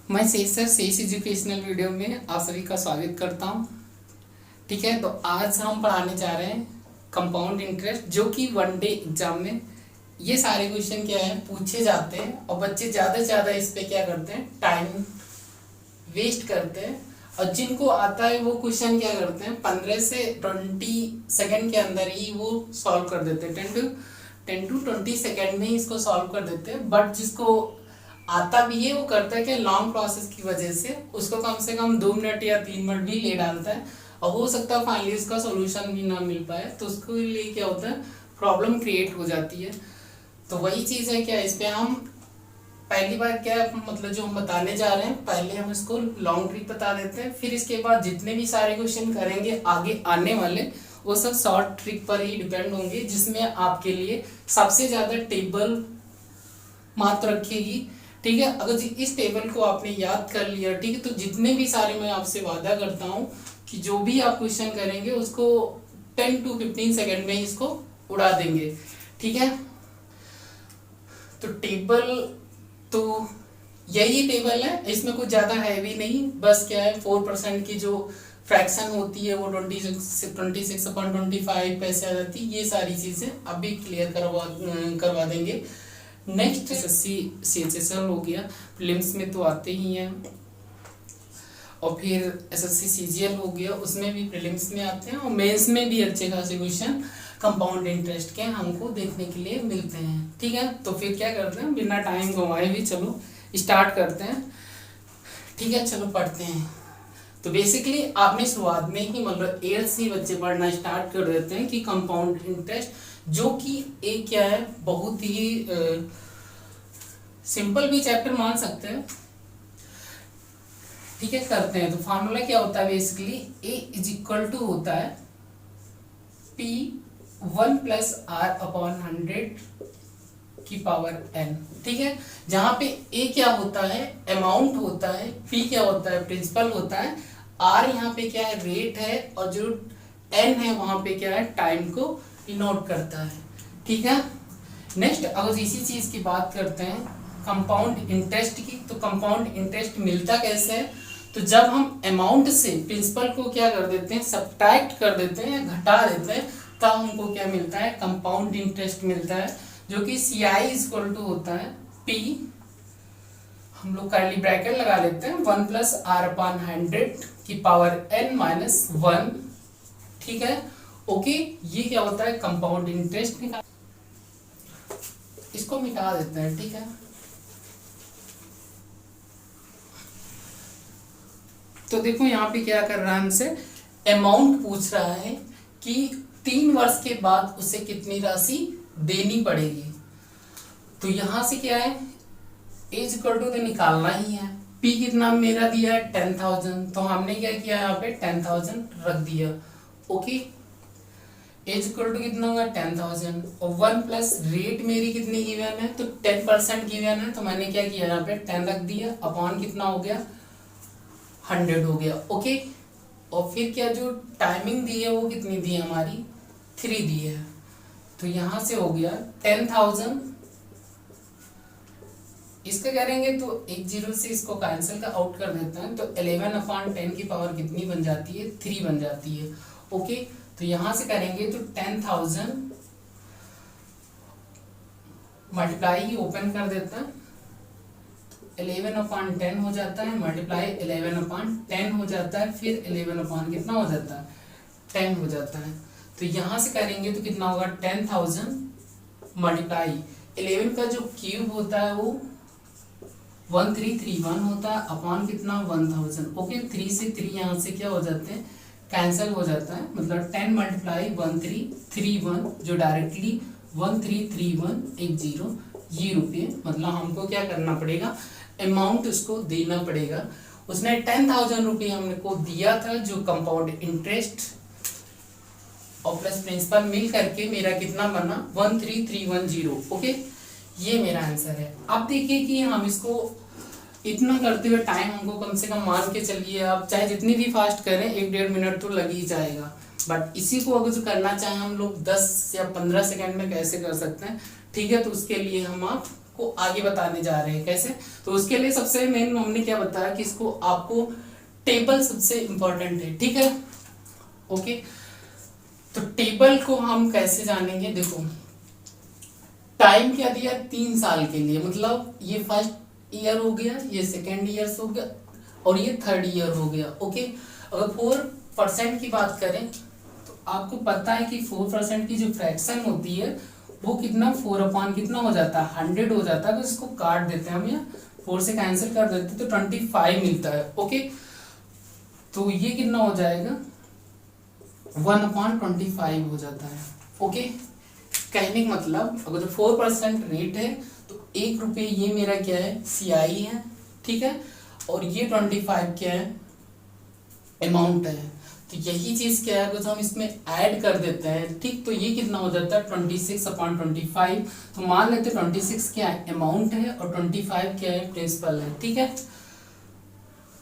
मैं शेष सर शेष एजुकेशनल वीडियो में आप सभी का स्वागत करता हूँ। ठीक है, तो आज हम पढ़ाने जा रहे हैं कंपाउंड इंटरेस्ट, जो कि वन डे एग्जाम में ये सारे क्वेश्चन क्या है पूछे जाते हैं और बच्चे ज़्यादा से ज़्यादा इस पे क्या करते हैं, टाइम वेस्ट करते हैं। और जिनको आता है वो क्वेश्चन क्या करते हैं, 15 से 20 सेकेंड के अंदर ही वो सॉल्व कर देते हैं। 10 to 20 सेकेंड में ही इसको सॉल्व कर देते हैं। बट जिसको आता भी है वो करता है कि लॉन्ग प्रोसेस की वजह से उसको कम से कम 2 मिनट या 3 मिनट भी ले डालता है और हो सकता है फाइनली इसका सॉल्यूशन भी ना मिल पाए, तो उसके लिए क्या होता है, प्रॉब्लम क्रिएट हो जाती है। तो वही चीज़ है क्या, इस पे हम पहली बार क्या मतलब जो हम बताने जा रहे हैं, पहले हम इसको लॉन्ग ट्रिक बता देते हैं, फिर इसके बाद जितने भी सारे क्वेश्चन करेंगे आगे आने वाले वो सब शॉर्ट ट्रिक पर ही डिपेंड होंगे, जिसमें आपके लिए सबसे ज़्यादा टेबल मात्र रखेगी। ठीक है, अगर इस टेबल को आपने याद कर लिया, ठीक है, तो जितने भी सारे मैं आपसे वादा करता हूँ कि जो भी आप क्वेश्चन करेंगे उसको 10 to 15 सेकेंड में इसको उड़ा देंगे। ठीक है, तो टेबल तो यही टेबल है, इसमें कुछ ज़्यादा हैवी नहीं, बस क्या है 4% की जो फ्रैक्शन होती है वो 26/25 पैसे आ जाती है। ये सारी चीज़ें अभी क्लियर करवा देंगे। नेक्स्ट एसएससी सीएचएसएल हो गया, प्रीलिम्स में तो आते ही हैं, और फिर एसएससी सीजीएल हो गया, उसमें भी प्रीलिम्स में आते हैं, और मेंस में भी अच्छे खासे क्वेश्चन कंपाउंड इंटरेस्ट के हमको देखने के लिए मिलते हैं। ठीक है, तो फिर क्या करते हैं, बिना टाइम गंवाए भी चलो स्टार्ट करते हैं। ठीक है, चलो पढ़ते हैं। तो बेसिकली आपने शुरुआत में ही मतलब 8th से बच्चे पढ़ना स्टार्ट कर देते हैं कि कंपाउंड इंटरेस्ट, जो कि एक क्या है, बहुत ही सिंपल भी चैप्टर मान सकते हैं। ठीक है, करते हैं। तो फार्मूला क्या होता है, basically A is equal to होता है P1 + R/100 की पावर n। ठीक है, जहां पे A क्या होता है, अमाउंट होता है, P क्या होता है, प्रिंसिपल होता है, R यहाँ पे क्या है, रेट है, और जो n है वहां पे क्या है, टाइम को डिनोट करता है। ठीक है, नेक्स्ट अगर इसी चीज की बात करते हैं कंपाउंड इंटरेस्ट की, तो कंपाउंड इंटरेस्ट मिलता कैसे है, तो जब हम अमाउंट से प्रिंसिपल को क्या कर देते हैं, सब्ट्रैक्ट कर देते हैं, घटा देते हैं, तब हमको क्या मिलता है, कंपाउंड इंटरेस्ट मिलता है, जो कि CI इक्वल टू होता है P, हम लोग कर्ली ब्रैकेट लगा लेते हैं, 1 + R/100 की पावर n - 1। ठीक है, ओके, ये क्या होता है, कंपाउंड इंटरेस्ट निकाल, इसको मिटा देते हैं। ठीक है, तो देखो यहाँ पे क्या कर रहा है, हमसे अमाउंट पूछ रहा है कि 3 वर्ष के बाद उसे कितनी राशि देनी पड़ेगी। तो यहाँ से क्या है, एज इक्वल टू तो निकालना ही है, P कितना मेरा दिया है 10,000, तो हमने क्या किया यहाँ पे 10,000 रख दिया। ओके, एज इक्वल टू कितना होगा 10,000, और 1 प्लस रेट मेरी कितनी गिवन है, तो 10% गिवन है, तो मैंने क्या किया यहाँ पे 10 रख दिया, अपॉन कितना हो गया 100 हो गया। ओके, और फिर क्या जो टाइमिंग दी है वो कितनी दी है हमारी, 3 दी है, तो यहाँ से हो गया 10,000, इसका करेंगे तो एक 0 से इसको कैंसिल का आउट कर देते हैं, तो 11/10 की पावर कितनी बन जाती है, 3 बन जाती है। ओके, तो यहाँ से करेंगे तो 10,000 मल्टीप्लाई ओपन कर देता है, 11/10 हो जाता है, मल्टीप्लाई 11/10 हो जाता है, फिर 11 कितना हो जाता है, 10 हो जाता है। तो यहाँ से करेंगे तो कितना होगा, 10,000 मल्टीप्लाई 11 का जो क्यूब होता है वो 1331 होता है, अपॉन कितना 1000। ओके, 3 से 3 यहाँ से क्या हो जाते हैं, कैंसिल हो जाता है, मतलब 10 मल्टीप्लाई 1331 जो डायरेक्टली 133110 ये रुपये, मतलब हमको क्या करना पड़ेगा, अमाउंट उसको देना पड़ेगा। उसने 10,000 रुपये हमने को दिया था, जो कंपाउंड इंटरेस्ट और प्लस प्रिंसिपल मिल करके मेरा कितना बना 133110। ओके, ये मेरा आंसर है। अब देखिए कि हम इसको इतना करते हुए टाइम हमको कम से कम मान के चलिए, आप चाहे जितनी भी फास्ट करें 1-1.5 मिनट तो लग ही जाएगा, बट इसी को अगर जो करना चाहें हम लोग 10 या 15 सेकंड में कैसे कर सकते हैं। ठीक है, तो उसके लिए हम आप को आगे बताने जा रहे हैं कैसे। तो उसके लिए सबसे मेन हमने क्या बताया कि इसको आपको टेबल सबसे इंपॉर्टेंट है, ठीक है। ओके, तो टेबल को हम कैसे जानेंगे, देखो टाइम क्या दिया 3 साल के लिए, मतलब ये फर्स्ट ईयर हो गया, ये सेकेंड ईयर हो गया और ये थर्ड ईयर हो गया। ओके, अगर 4% की बात करें तो आपको पता है कि 4% की जो फ्रैक्शन होती है वो कितना 4 अपॉन कितना हो जाता है 100 हो जाता है। तो इसको काट देते हैं हम, या 4 से कैंसिल कर देते हैं तो 25 मिलता है। ओके, तो ये कितना हो जाएगा 1/25 हो जाता है। ओके, कहने का मतलब अगर जो 4% रेट है तो 1 रुपये ये मेरा क्या है CI है, ठीक है, और ये 25 क्या है अमाउंट है। तो यही चीज क्या है तो हम इसमें ऐड कर देते हैं, ठीक। तो ये कितना हो जाता है 26/25। तो मान लेते 26 क्या है अमाउंट है और 25 क्या है प्रिंसिपल है, ठीक है।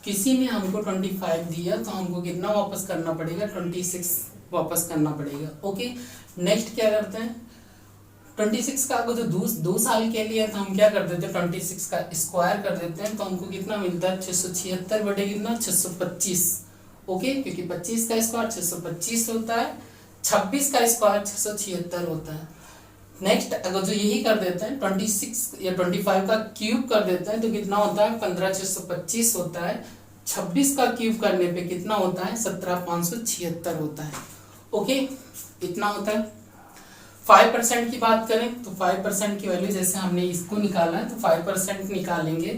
किसी ने हमको 25 दिया तो हमको कितना वापस करना पड़ेगा 26 वापस करना पड़ेगा। ओके, नेक्स्ट क्या करते हैं 26 का अगर जो 2 साल के लिए तो हम क्या कर देते हैं 26 का स्क्वायर कर देते हैं। तो हमको कितना मिलता है 676 बटे कितना 625। ओके, क्योंकि 25 का स्क्वायर 625 होता है, 26 का स्क्वायर 676 होता है। नेक्स्ट अगर जो यही कर देते हैं 26 या 25 का क्यूब कर देते हैं तो कितना होता है 15625 होता है। 26 का क्यूब करने पे कितना होता है 17576 होता है। ओके, इतना होता है। 5% की बात करें तो 5% की वैल्यू जैसे हमने इसको निकाला है तो 5% निकालेंगे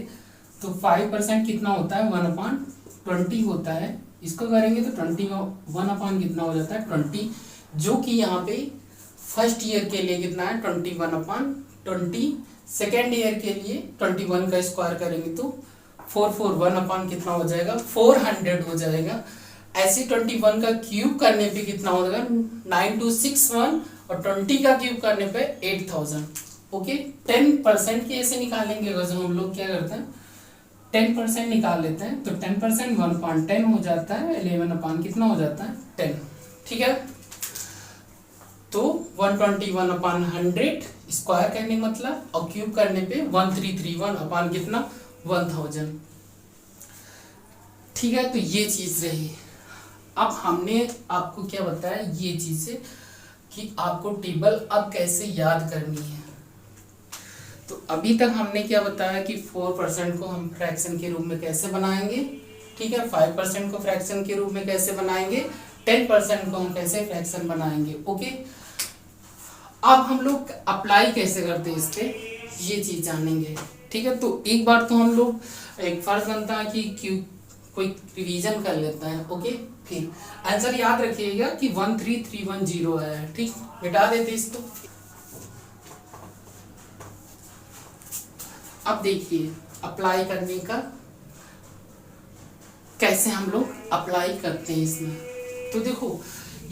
तो 5% कितना होता है 1/20 होता है। इसको करेंगे तो 21 अपॉन कितना हो जाता है 20, जो कि यहाँ पे फर्स्ट ईयर के लिए कितना है 21/20, सेकेंड ईयर के लिए 21 का स्क्वायर करेंगे तो 441 अपॉन कितना हो जाएगा 400 हो जाएगा। ऐसे 21 का क्यूब करने पे कितना हो जाएगा 9261 और 20 का क्यूब करने पे 8000। ओके, 10% की ऐसे निकालेंगे अगर हम लोग क्या करते हैं 10% निकाल लेते हैं तो 10% 1/10 हो जाता है, 11 अपॉन कितना हो जाता है 10, ठीक है। तो 121/100 स्क्वायर करने मतलब और क्यूब करने पे 1331 अपॉन कितना 1000, ठीक है। तो ये चीज रही। अब हमने आपको क्या बताया ये चीजें कि आपको टेबल अब कैसे याद करनी है। तो अभी तक हमने क्या बताया कि 4% को हम फ्रैक्शन के रूप में कैसे बनाएंगे, ठीक है, 5% को फ्रैक्शन के रूप में कैसे बनाएंगे, 10% को हम कैसे फ्रैक्शन बनाएंगे। ओके, अब हम लोग अप्लाई कैसे करते हैं इस पे ये चीज जानेंगे, ठीक है। तो एक बार तो हम लोग एक फर्ज बनता है कि क्यों कोई रिवीजन कर लेता है। ओके, फिर आंसर याद रखिएगा कि 13310 है, ठीक। मिटा देते इसको। अब देखिए अप्लाई करने का कैसे हम लोग अप्लाई करते हैं इसमें। तो देखो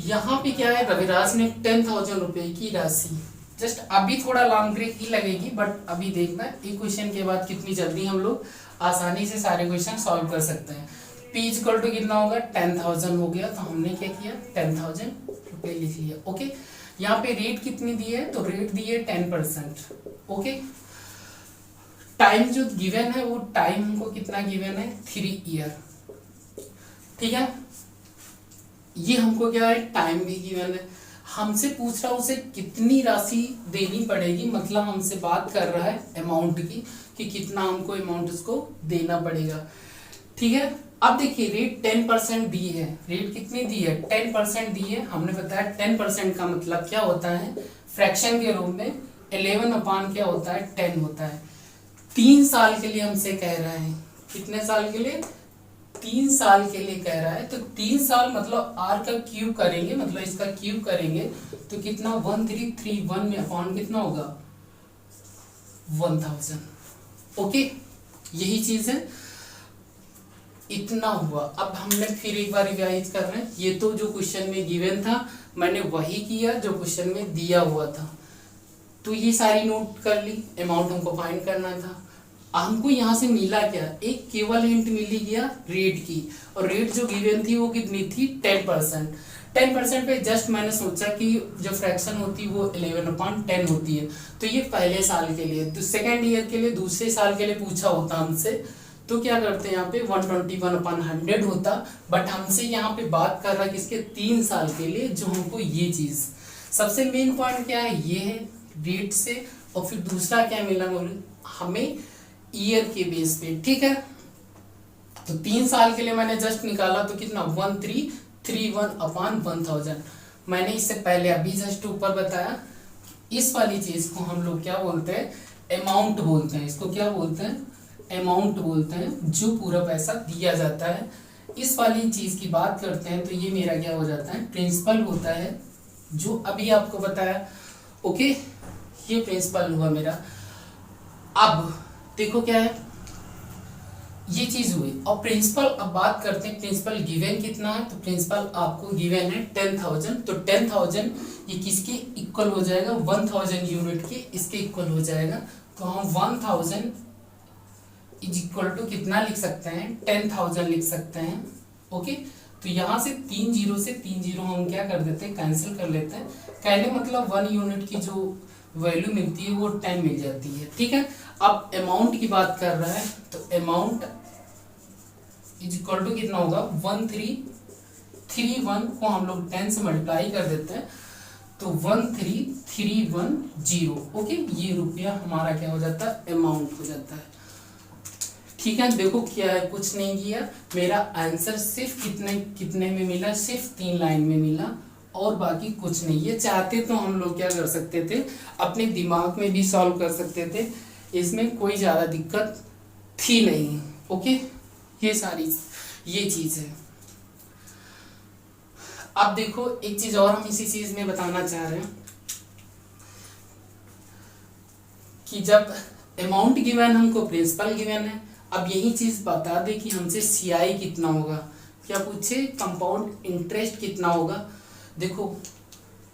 यहाँ पे क्या है रविराज ने 10,000 रुपए की राशि, जस्ट अभी थोड़ा लॉन्ग ब्रेक ही लगेगी बट अभी देखना एक क्वेश्चन के बाद कितनी जल्दी हम लोग आसानी से सारे क्वेश्चन सॉल्व कर सकते हैं। P इक्वल टू कितना होगा 10,000 हो गया, तो हमने क्या किया 10,000 रुपए लिख लिया। ओके, यहाँ पे रेट कितनी दी है तो रेट दी है 10%। ओके, टाइम जो गिवन है वो टाइम हमको कितना गिवन है 3 ईयर, ठीक है। ये हमको क्या है टाइम भी गिवन है, हमसे पूछ रहा है उसे कितनी राशि देनी पड़ेगी, मतलब हमसे बात कर रहा है अमाउंट की कि कितना हमको अमाउंट उसको देना पड़ेगा, ठीक है। अब देखिए रेट 10% दी है, रेट कितनी दी है 10% दी है। हमने बताया 10% का मतलब क्या होता है फ्रैक्शन के रूप में 11 अपॉन क्या होता है 10 होता है। 3 साल के लिए हमसे कह रहा है, कितने साल के लिए 3 साल के लिए कह रहा है। तो 3 साल मतलब r का क्यूब करेंगे, मतलब इसका क्यूब करेंगे तो कितना 1331 में अपॉन कितना होगा 1000। ओके, यही चीज है, इतना हुआ। अब हमने फिर एक बार रिवाइज कर रहे हैं, ये तो जो क्वेश्चन में गिवन था मैंने वही किया जो क्वेश्चन में दिया हुआ था। तो ये सारी नोट कर ली, अमाउंट हमको फाइंड करना था। हमको यहाँ से मिला क्या एक केवल हिंट मिली गया रेट की, और रेट जो गिवन थी वो कितनी थी 10%। 10% पे जस्ट मैंने सोचा कि जो फ्रैक्शन होती है वो 11/10 होती है, तो ये पहले साल के लिए, तो सेकेंड ईयर के लिए, दूसरे साल के लिए पूछा होता हमसे तो क्या करते हैं यहाँ पे 121/100 होता, बट हमसे यहाँ पे बात कर रहा है किसके 3 साल के लिए, जो हमको ये चीज सबसे मेन पॉइंट क्या है, ये है रेट से, और फिर दूसरा क्या मिला हमें ईयर के बेस पे, ठीक है। तो 3 साल के लिए मैंने जस्ट निकाला तो कितना 1331/1000, मैंने इससे पहले अभी जस्ट ऊपर बताया। इस वाली चीज को हम लोग क्या बोलते हैं, अमाउंट बोलते हैं, इसको क्या बोलते हैं, अमाउंट बोलते हैं, जो पूरा पैसा दिया जाता है। इस वाली चीज की बात करते हैं तो ये मेरा क्या हो जाता है, प्रिंसिपल होता है, जो अभी आपको बताया। ओके, ये प्रिंसिपल हुआ मेरा। अब देखो क्या है, ये चीज हुई, और प्रिंसिपल अब बात करते हैं, प्रिंसिपल गिवन कितना है, तो प्रिंसिपल आपको गिवन है 10,000, तो 10,000 ये किसके इक्वल हो जाएगा, 1000 यूनिट के इसके इक्वल हो जाएगा। तो हम 1000 इज इक्वल टू कितना लिख सकते हैं, 10,000 लिख सकते हैं। ओके, तो यहाँ से 3 जीरो हम क्या कर देते हैं, कैंसिल कर लेते हैं। कहने मतलब 1 यूनिट की जो वैल्यू मिलती है वो 10 मिल जाती है, ठीक है। अब अमाउंट की बात कर रहा है, तो अमाउंट इज इक्वल टू कितना होगा, 1331 को हम लोग 10 से मल्टीप्लाई कर देते हैं, तो 13310। ओके, ये रुपया हमारा क्या हो जाता है, अमाउंट हो जाता है, ठीक है। देखो क्या है, कुछ नहीं किया, मेरा आंसर सिर्फ कितने में मिला, सिर्फ 3 लाइन में मिला, और बाकी कुछ नहीं। ये चाहते तो हम लोग क्या कर सकते थे, अपने दिमाग में भी सॉल्व कर सकते थे, इसमें कोई ज़्यादा दिक्कत थी नहीं। ओके, ये सारी ये चीज़ है। अब देखो एक चीज़ और हम इसी चीज़ में बताना चाह रहे हैं कि जब अमाउंट गिवन हमको प्रिंसिपल गिवन है, अब यही चीज़ बता दे कि हमसे सीआई कितना होगा, क्या पूछे कंपाउंड इंटरेस्ट कितना होगा। देखो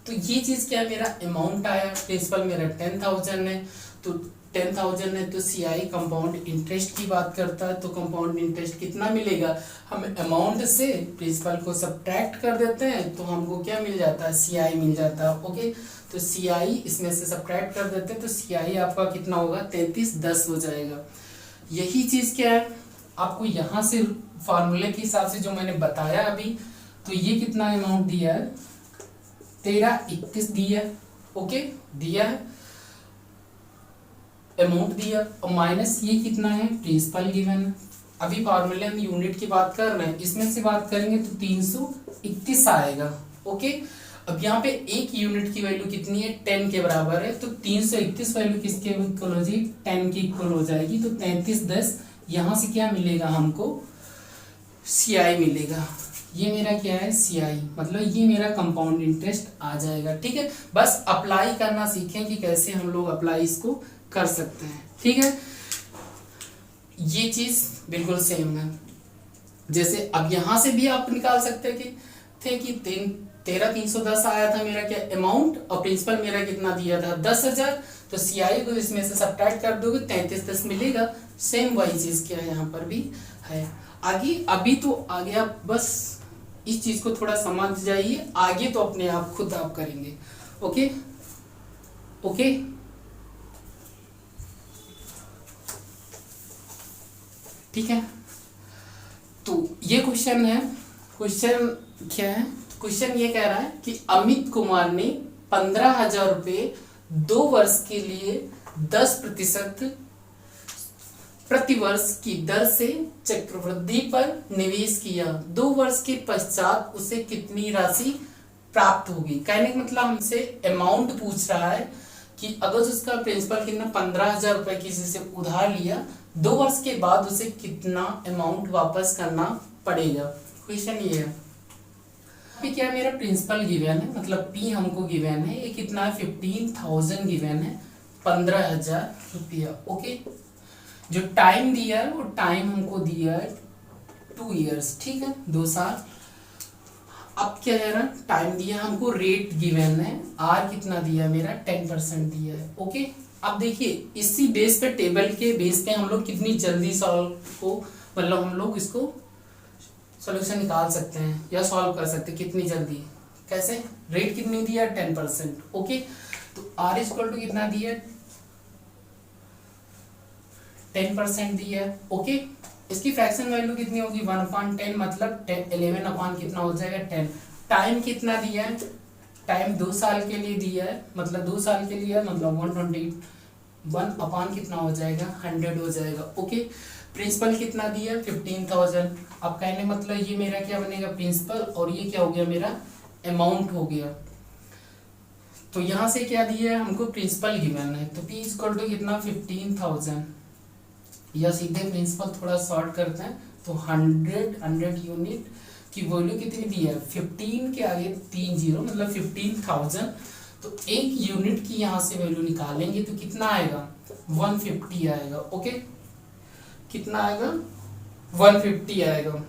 तो ये चीज़ क्या, मेरा अमाउंट आया, प्रिंसिपल मेरा 10,000 है, तो 10,000 है, तो सीआई कंपाउंड इंटरेस्ट की बात करता है, तो कंपाउंड इंटरेस्ट कितना मिलेगा, हम अमाउंट से प्रिंसिपल को सब्ट्रैक्ट कर देते हैं, तो हमको क्या मिल जाता है, सीआई मिल जाता है। ओके, तो सीआई इसमें से सब्ट्रैक्ट कर देते हैं, तो सीआई आपका कितना होगा, 3310 हो जाएगा। यही चीज़ क्या है, आपको यहाँ से फार्मूले के हिसाब से जो मैंने बताया अभी, तो ये कितना अमाउंट दिया है, 1321 दिया है। ओके, दिया है, अमाउंट दिया, और माइनस ये कितना है, प्रिंसिपल गिवन है। अभी फार्मूले हम यूनिट की बात कर रहे हैं, इसमें से बात करेंगे तो 331 आएगा। ओके, अब यहाँ पे एक यूनिट की वैल्यू कितनी है, 10 के बराबर है, तो 331 वैल्यू किसके इक्वल हो जाएगी, 10 के इक्वल हो जाएगी, तो 3310 यहाँ से क्या मिलेगा हमको, सीआई मिलेगा। ये मेरा क्या है, सीआई, मतलब ये मेरा कंपाउंड इंटरेस्ट आ जाएगा, ठीक है। बस अप्लाई करना सीखें कि कैसे हम लोग अप्लाई इसको कर सकते हैं, ठीक है। ये चीज बिल्कुल सेम है, जैसे अब यहां से भी आप निकाल सकते थे कि 13,310 आया था मेरा क्या अमाउंट, और प्रिंसिपल मेरा कितना दिया था 10,000, तो सीआई को इसमें से सब्ट्रैक्ट कर दोगे 3310 मिलेगा। सेम वही चीज क्या है यहाँ पर भी है। आगे अभी तो आ गया, बस इस चीज को थोड़ा समझ जाइए, आगे तो अपने आप खुद आप करेंगे। ओके ओके, ठीक है। तो ये क्वेश्चन है, क्वेश्चन क्या है, क्वेश्चन ये कह रहा है कि अमित कुमार ने 15,000 रुपये 2 वर्ष के लिए 10% प्रतिवर्ष की दर से चक्रवृद्धि पर निवेश किया, 2 वर्ष के पश्चात उसे कितनी राशि प्राप्त होगी। कहने का मतलब हमसे अमाउंट पूछ रहा है कि अगर उसका प्रिंसिपल कितना 15,000 रुपये किसी से उधार लिया, 2 वर्ष के बाद उसे कितना अमाउंट वापस करना पड़ेगा। क्वेश्चन ये है, अभी क्या मेरा प्रिंसिपल गिवन है, मतलब पी हमको गिवन है, ये कितना है 15,000 गिवन है, 15,000 रुपया। ओके, जो टाइम दिया है वो टाइम हमको दिया है 2 ईयर्स, ठीक है, 2 साल। अब क्या है ना, टाइम दिया हमको, रेट गिवन है, आर कितना दिया मेरा 10% दिया है। ओके, अब देखिए इसी बेस पे, टेबल के बेस पे हम लोग कितनी जल्दी सॉल्व को, मतलब हम लोग इसको सोल्यूशन निकाल सकते हैं या सॉल्व कर सकते हैं कितनी जल्दी। कैसे, रेट कितनी दी है 10%। ओके, तो R इक्वल टू कितना दी है 10% दी है। ओके, इसकी फ्रैक्शन वैल्यू कितनी होगी 1/10, मतलब 11 अपान कितना हो जाएगा 10। टाइम कितना दिया है, टाइम 2 साल के लिए दिया है, मतलब 2 साल के लिए मतलब 121 अपान कितना हो जाएगा 100 हो जाएगा। ओके, प्रिंसिपल कितना दिया है 15,000। अब कहने मतलब ये मेरा क्या बनेगा प्रिंसिपल, और ये क्या हो गया मेरा अमाउंट हो गया। तो यहाँ से क्या दिया है हमको प्रिंसिपल गिवन है, तो P इक्वल टू कितना 15,000, या सीधे प्रिंसिपल थोड़ा शॉर्ट करते हैं तो 100 यूनिट की वैल्यू कितनी दी है 15 के आगे 3 जीरो मतलब 15,000। तो एक यूनिट की यहाँ से वैल्यू निकालेंगे तो कितना आएगा 150 आएगा। ओके, कितना आएगा 150 आएगा,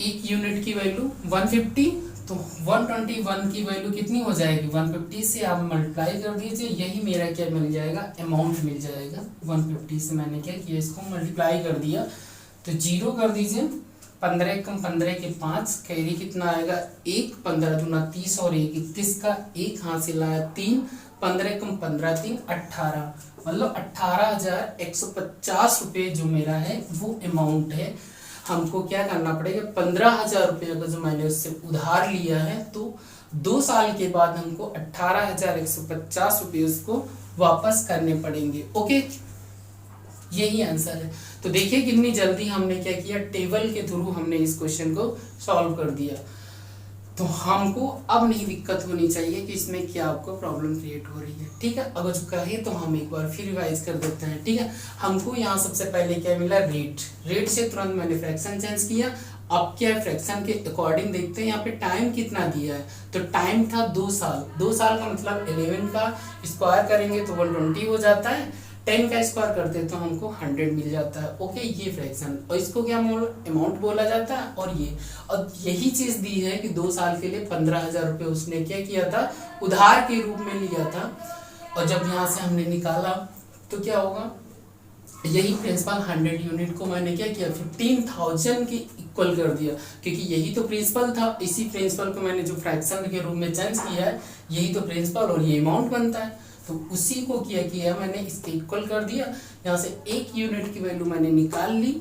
एक यूनिट की वैल्यू 150। तो 121 की वैल्यू कितनी हो जाएगी 150 से आप मल्टीप्लाई कर दीजिए, यही मेरा क्या मिल जाएगा अमाउंट मिल जाएगा। 150 से मैंने क्या किया इसको मल्टीप्लाई कर दिया, तो जीरो कर दीजिए, 15 कम 15 के 5, कैरी कितना आएगा 1, 15 दूना 30 और 1 31 का 1 हासिल आया 3, 15 कम 15 3 18, मतलब 18,150 रुपये जो मेरा है वो अमाउंट है। हमको क्या करना पड़ेगा 15,000 रुपये का जो मैंने उससे उधार लिया है, तो 2 साल के बाद हमको 18,150 रुपये उसको वापस करने पड़ेंगे। ओके, यही आंसर है। तो देखिए कितनी जल्दी हमने क्या किया, टेबल के थ्रू हमने इस क्वेश्चन को सॉल्व कर दिया। तो हमको अब नहीं दिक्कत होनी चाहिए कि इसमें क्या आपको प्रॉब्लम क्रिएट हो रही है। ठीक है, अगर जो कहे तो हम एक बार फिर रिवाइज कर देते हैं। ठीक है, हमको यहाँ सबसे पहले क्या मिला रेट, रेट से तुरंत मैंने फ्रैक्शन चेंज किया। अब क्या है फ्रैक्शन के अकॉर्डिंग देखते हैं यहाँ पे टाइम कितना दिया है, तो टाइम था 2 साल, 2 साल का मतलब 11 का स्क्वायर करेंगे तो 120 हो जाता है, 10 का स्क्वायर करते हैं तो हमको 100 मिल जाता है। ओके, ये फ्रैक्शन, और इसको क्या अमाउंट बोला जाता है। और यही चीज दी है कि 2 साल के लिए 15,000 रुपये उसने क्या किया था उधार के रूप में लिया था, और जब यहाँ से हमने निकाला तो क्या होगा, यही प्रिंसिपल 100 यूनिट को मैंने क्या किया 15,000 के इक्वल कर दिया, क्योंकि यही तो प्रिंसिपल था। इसी प्रिंसिपल को मैंने जो फ्रैक्शन के रूप में चेंज किया है, यही तो प्रिंसिपल और ये अमाउंट बनता है, तो उसी को क्या किया मैंने इसके इक्वल कर दिया। यहाँ से 1 यूनिट की वैल्यू मैंने निकाल ली,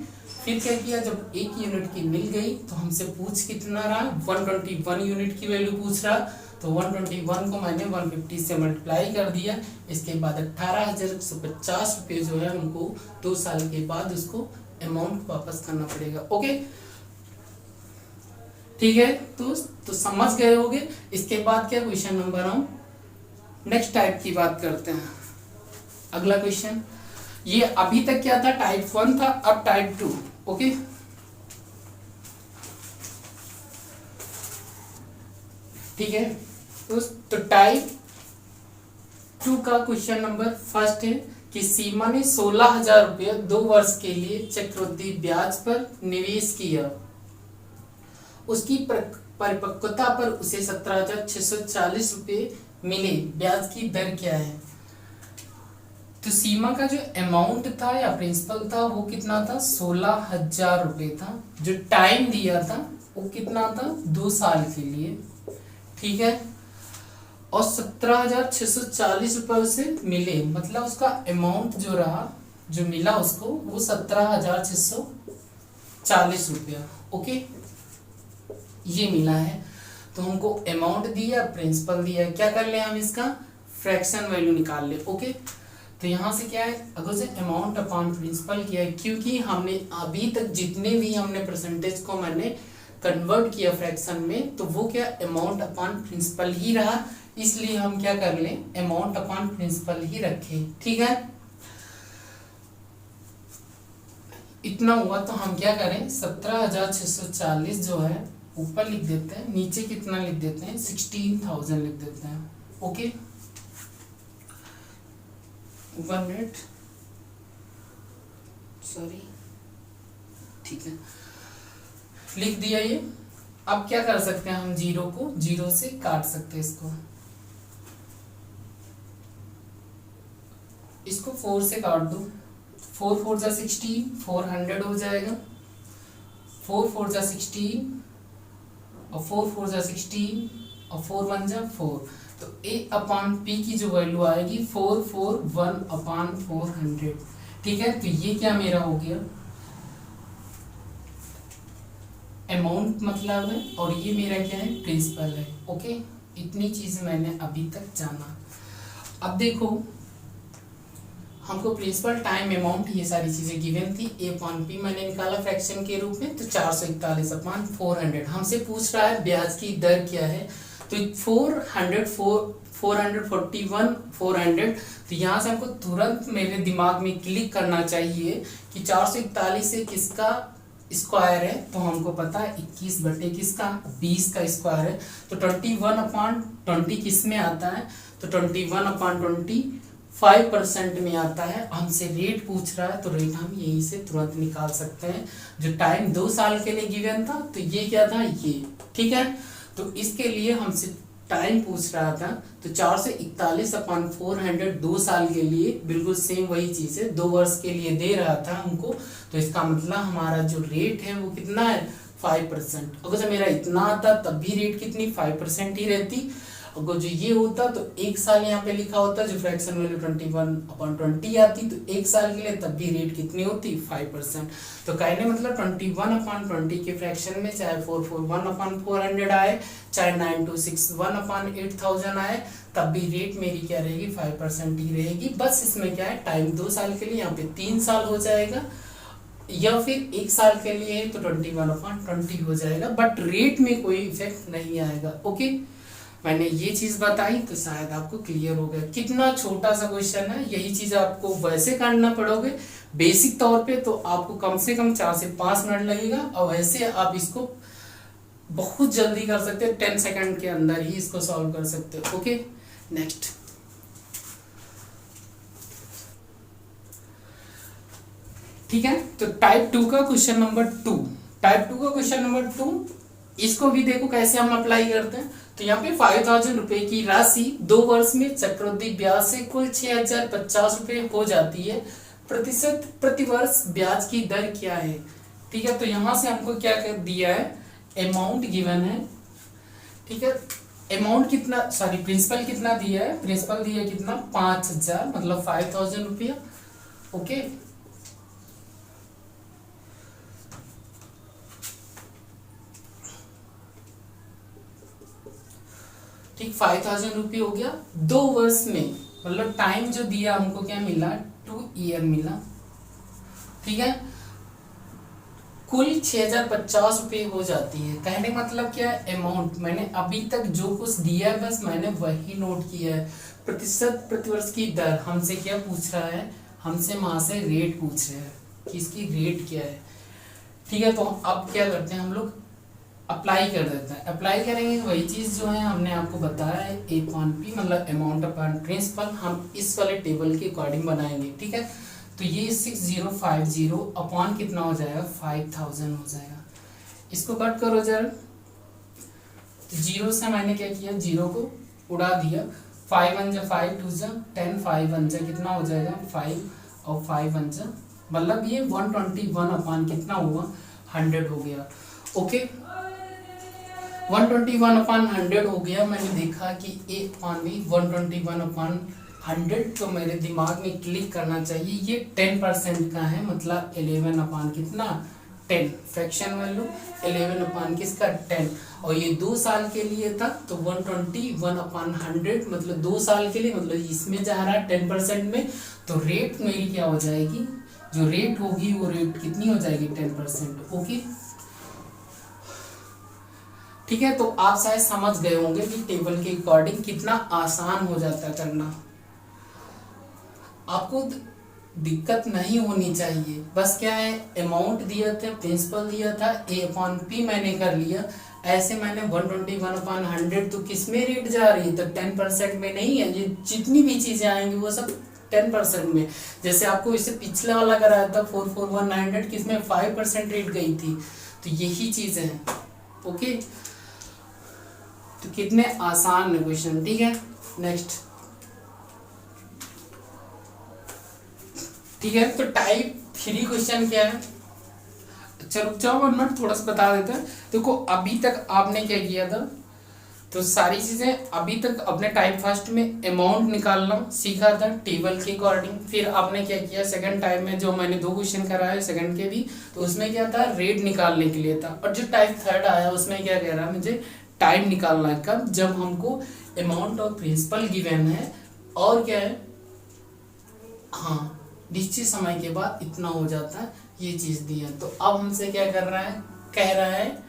फिर क्या किया जब 1 यूनिट की मिल गई तो हमसे पूछ कितना रहा 121 यूनिट की वैल्यू पूछ रहा, तो 121 को मैंने 150 से मल्टीप्लाई कर दिया। इसके बाद 18,150 रुपये जो है हमको 2 साल के बाद उसको अमाउंट वापस करना पड़ेगा। ओके, ठीक है, तो समझ गए होगे। इसके बाद क्या क्वेश्चन नंबर हम नेक्स्ट टाइप की बात करते हैं। अगला क्वेश्चन, ये अभी तक क्या था टाइप 1 था, अब टाइप 2। ओके, ठीक है, तो टाइप 2 का क्वेश्चन नंबर फर्स्ट है कि सीमा ने 16,000 रुपये 2 वर्ष के लिए चक्रवृद्धि ब्याज पर निवेश किया, उसकी परिपक्वता पर उसे 17,640 रुपये मिले, ब्याज की दर क्या है। तो सीमा का जो अमाउंट था या प्रिंसिपल था वो कितना था 16,000 रुपये था, जो टाइम दिया था वो कितना था 2 साल के लिए, ठीक है, और 17,640 रुपये उसे मिले, मतलब उसका अमाउंट जो रहा जो मिला उसको वो 17,640 रुपया। ओके, ये मिला है। तो हमको अमाउंट दिया प्रिंसिपल दिया, क्या कर ले हम इसका फ्रैक्शन वैल्यू निकाल ले। ओके, तो यहाँ से क्या है अगर से अमाउंट अपॉन प्रिंसिपल किया है, क्योंकि हमने अभी तक जितने भी हमने परसेंटेज को मैंने कन्वर्ट किया फ्रैक्शन में, तो वो क्या अमाउंट अपॉन प्रिंसिपल ही रहा, इसलिए हम क्या कर लें अमाउंट अपॉन प्रिंसिपल ही रखें। ठीक है, इतना हुआ तो हम क्या करें 17,640 जो है ऊपर लिख देते हैं, नीचे कितना लिख देते हैं 16,000 लिख देते हैं। ओके, 1 मिनट, सॉरी, ठीक है, लिख दिया ये। अब क्या कर सकते हैं हम जीरो को जीरो से काट सकते हैं, इसको 4 से काट दो, 4 4 जा 16, 400 हो जाएगा, 4 4 जा 16, और 4 4 जा 16 और 4 1 जा 4, तो a अपॉन p की जो वैल्यू आएगी 441/400। ठीक है, तो ये क्या मेरा हो गया अमाउंट मतलब है, और ये मेरा क्या है प्रिंसिपल है। ओके, इतनी चीज मैंने अभी तक जाना। अब देखो हमको प्रिंसिपल टाइम अमाउंट ये सारी चीजें गिवन थी, ए अपॉन पी मैंने निकाला फ्रैक्शन के रूप में, तो 441/400। हमसे पूछ रहा है ब्याज की दर क्या है, तो 441/400, तो यहाँ से हमको तुरंत मेरे दिमाग में क्लिक करना चाहिए कि 441 से किसका स्क्वायर है, तो हमको पता है 21/21 का 20 का स्क्वायर है, तो 21/20 किस में आता है, तो 21/20 5% में आता है। हमसे रेट पूछ रहा है, तो रेट हम यहीं से तुरंत निकाल सकते हैं। जो टाइम 2 साल के लिए गिवन था, तो ये क्या था ये, ठीक है, तो इसके लिए हमसे टाइम पूछ रहा था, तो 441/400 2 साल के लिए बिल्कुल सेम वही चीज है, 2 वर्ष के लिए दे रहा था हमको, तो इसका मतलब हमारा जो रेट है वो कितना है 5%। अगर मेरा इतना आता तब भी रेट कितनी 5% ही रहती। अगर जो ये होता तो 1 साल यहाँ पे लिखा होता, जो फ्रैक्शन वैल्यू 21/20 आती, तो 1 साल के लिए तब भी रेट कितनी होती 5%। तो कहने मतलब 21/20 के फ्रैक्शन में चाहे 441/400 आए, चाहे 9261/8000 आए, तब भी रेट मेरी क्या रहेगी 5% ही रहेगी। बस इसमें क्या है टाइम 2 साल के लिए, यहाँ पे 3 साल हो जाएगा, या फिर 1 साल के लिए तो 21/20 हो जाएगा, बट रेट में कोई इफेक्ट नहीं आएगा। ओके, मैंने ये चीज बताई तो शायद आपको क्लियर हो गया। कितना छोटा सा क्वेश्चन है, यही चीज आपको वैसे करना पड़ोगे बेसिक तौर पे तो आपको कम से कम 4 से 5 मिनट लगेगा, और वैसे आप इसको बहुत जल्दी कर सकते हो, 10 सेकंड के अंदर ही इसको सॉल्व कर सकते हो। Okay, next. ठीक है, तो टाइप 2 का क्वेश्चन नंबर 2, टाइप 2 का क्वेश्चन नंबर 2, इसको भी देखो कैसे हम अप्लाई करते हैं। तो यहाँ पे 5000 रुपए की राशि 2 वर्ष में चक्रवृद्धि ब्याज से कुल 6050 रुपए हो जाती है, प्रतिशत प्रति वर्ष ब्याज की दर क्या है। ठीक है, तो यहाँ से हमको क्या कर दिया है, अमाउंट गिवन है। ठीक है, अमाउंट कितना, सॉरी प्रिंसिपल कितना दिया है, प्रिंसिपल दिया है कितना 5000, मतलब 5000 रुपया। ओके, ठीक 5000 रुपये हो गया 2 वर्ष में, मतलब टाइम जो दिया हमको क्या मिला 2 ईयर मिला। ठीक है, कुल 6050 रुपये हो जाती है। कहने मतलब क्या है, अमाउंट मैंने अभी तक जो कुछ दिया है बस मैंने वही नोट किया है। प्रतिशत प्रतिवर्ष की दर हमसे क्या पूछ रहा है, हमसे वहां से रेट पूछ रहे हैं कि इसकी रेट क्या है। ठीक है, तो अब क्या करते हैं हम लोग अप्लाई कर देते हैं। अप्लाई करेंगे वही चीज जो है हमने आपको बताया है, ए अपॉन पी मतलब अमाउंट अपॉन प्रिंसिपल, हम इस वाले टेबल के अकॉर्डिंग बनाएंगे। ठीक है, तो ये 6050 अपॉन कितना हो जाएगा 5000 हो जाएगा। इसको कट करो जरा, तो जीरो से मैंने क्या किया, जीरो को उड़ा दिया, 5 1 जा 5 2 जा 10, 5 1 जा कितना हो जाएगा 5, और 5 1 जा मतलब ये 121 अपॉन कितना हुआ 100 हो गया। ओके, 121/100 हो गया। मैंने देखा कि ए अपॉन बी 121/100, तो मेरे दिमाग में क्लिक करना चाहिए ये 10% का है, मतलब 11 अपॉन कितना 10, फ्रैक्शन वैल्यू 11 अपॉन किसका 10, और ये 2 साल के लिए था, तो 121/100 मतलब 2 साल के लिए, मतलब इसमें जा रहा है 10% में, तो रेट मेरी क्या हो जाएगी, जो रेट होगी वो रेट कितनी हो जाएगी 10%। ओके, ठीक है, तो आप शायद समझ गए होंगे कि टेबल के अकॉर्डिंग कितना आसान हो जाता है करना। आपको दिक्कत नहीं होनी चाहिए, बस क्या है अमाउंट दिया था, प्रिंसिपल दिया था, ए अपॉन पी मैंने कर लिया, ऐसे मैंने 121/100 तो किस में रेट जा रही है, तो 10% में नहीं है, ये जितनी भी चीजें आएंगी वो सब 10% में। जैसे आपको इससे पिछला वाला कराया था 441/900 किसमें 5% रेट गई थी, तो यही चीजें हैं। ओके, तो कितने आसान है क्वेश्चन। ठीक है, नेक्स्ट। ठीक है, तो टाइप 3 क्वेश्चन क्या है, चलो रुक जाओ 1 मिनट, थोड़ा सा बता देते हैं। देखो अभी तक आपने क्या किया था, तो सारी चीजें अभी तक अपने टाइप फर्स्ट में अमाउंट निकालना सीखा था टेबल के अकॉर्डिंग। फिर आपने क्या किया सेकंड टाइप में, जो मैंने 2 क्वेश्चन कराए सेकंड के भी, तो उसमें क्या था रेट निकालने के लिए था। और जो टाइप थर्ड आया उसमें क्या कह रहा है मुझे टाइम निकालना है, कब, जब हमको अमाउंट ऑफ प्रिंसिपल गिवन है और क्या है, हाँ निश्चित समय के बाद इतना हो जाता है, ये चीज दी है। तो अब हमसे क्या कर रहा है, कह रहा है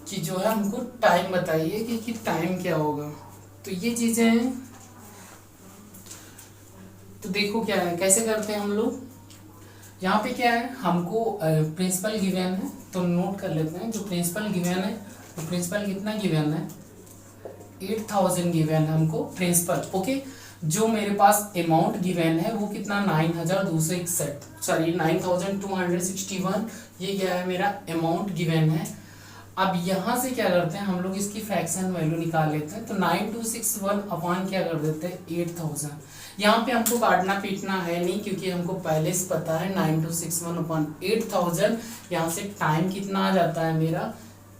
कि जो है हमको टाइम बताइए कि टाइम क्या होगा। तो ये चीजें हैं। तो देखो क्या है, कैसे करते हैं हम लोग, यहाँ पे क्या है हमको प्रिंसिपल गिवन है, तो नोट कर लेते हैं। जो प्रिंसिपल गिवन है, तो प्रिंसिपल कितना गिवन है, 8000 गिवन है हमको प्रिंसिपल। ओके, जो मेरे पास अमाउंट गिवन है वो कितना 9261, सॉरी 9261, ये क्या है मेरा अमाउंट गिवन है। अब यहाँ से क्या करते हैं हम लोग, इसकी फ्रैक्शन वैल्यू निकाल लेते हैं। तो 9261 अपॉन क्या कर देते हैं 8000। यहाँ पे हमको काटना पीटना है नहीं, क्योंकि हमको पहले से पता है 9261 अपॉन 8000। यहाँ से टाइम कितना आ जाता है मेरा